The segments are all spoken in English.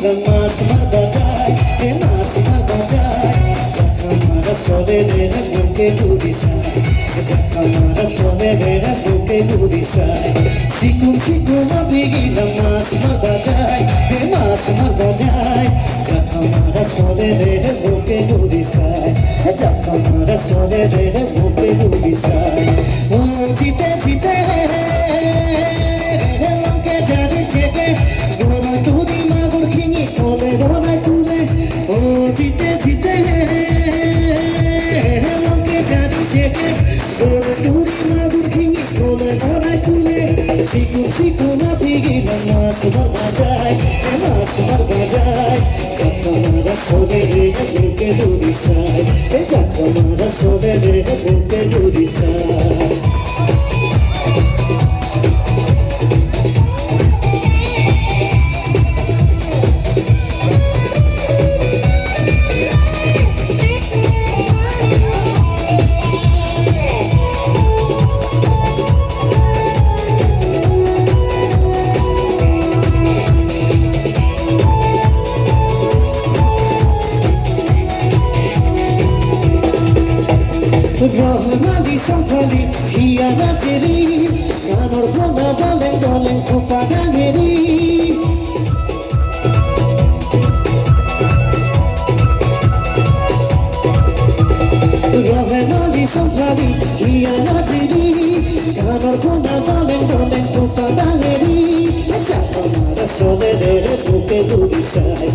গিলাম মাছ মারবা যায় এ মাছ মারবা যায় জাকামারা সবে বেড়া বুকে ডুবিসায় জাকামারা সবে বেড়া বুকে ডুবিসায় শিকুন শিকুন আমি গিলাম মাছ মারবা যায় এ মাছ মারবা যায় জাকামারা সবে বেড়া বুকে ডুবিসায় জাকামারা সবে বেড়া বুকে ডুবিসায় ও জিতে জিতে লঙ্কে জানি চেপে গরু তুরি মাগুর খিঙি কোলে ধরায় তুলে ও জিতে জিতে লঙ্কে জানি চেপে গরু তুরি মাগুর খিঙি কোলে ধরায় তুলে শিকুন শিকুন আপনি গিলাম মাছ মারবা যায় মাছ মারবা যায় জাকামারা সবে বেড়া বুকে ডুবিসায় জাকামারা সবে বেড়া বুকে ডুবিসায় Rahmani Sankali, Hiana Teri, Kanor Kona Daleng Daleng Kupadangeri. Rahmani Sankali, Hiana Teri, Kanor Kona Daleng Daleng Kupadangeri. Jakamara Sole Dere Buke Dudisai,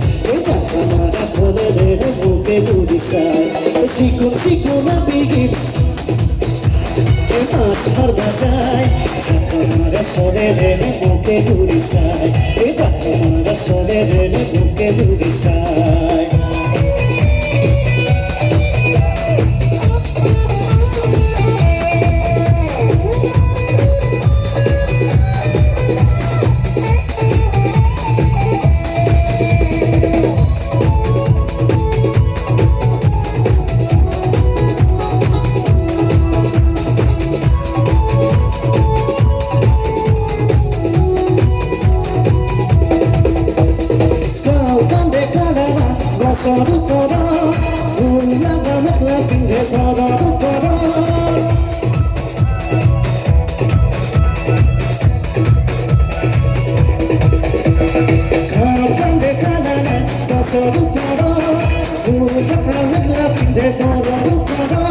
Jakamara Sole Dere Buke Dudisai. Sikun sikun apigil maছ মারবা যায় জাকামারা সবে বেড়ে বুকে ডুবিসায় জাকামারা সবে বেড়ে বুকে ডুবিসায় Sadu kora, uya banyak lagi sadu kora. Kapan dekalana, sadu kora, uya banyak lagi sadu kora.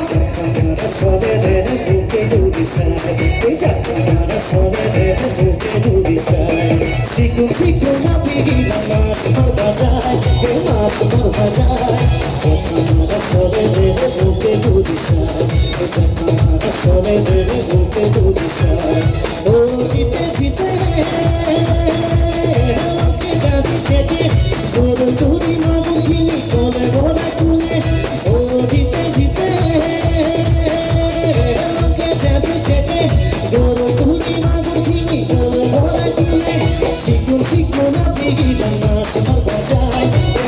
Jakamara sode dere buke dudisai, jakamara sode dere buke dudisai. Sikun sikun api gila mas marba jai, mas marba jai. Jakamara sode dere buke dudisai, jakamara sode dere buke dudisai. Oh jite jite, lomke jadi chete, guru turi magu kini kole gora tule. Oh jite jite, lomke jadi chete, guru turi magu kini kole gora tule. Sikun sikun api gila mas marba jai,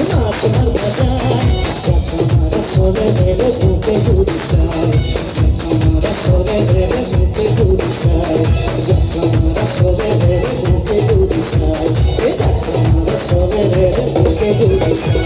mas marba jai. Jakamara sode dere buke dudisai, jakamara sode dere buke dudisai, jakamara sode dere buke dudisai, jakamara sode dere buke dudisai.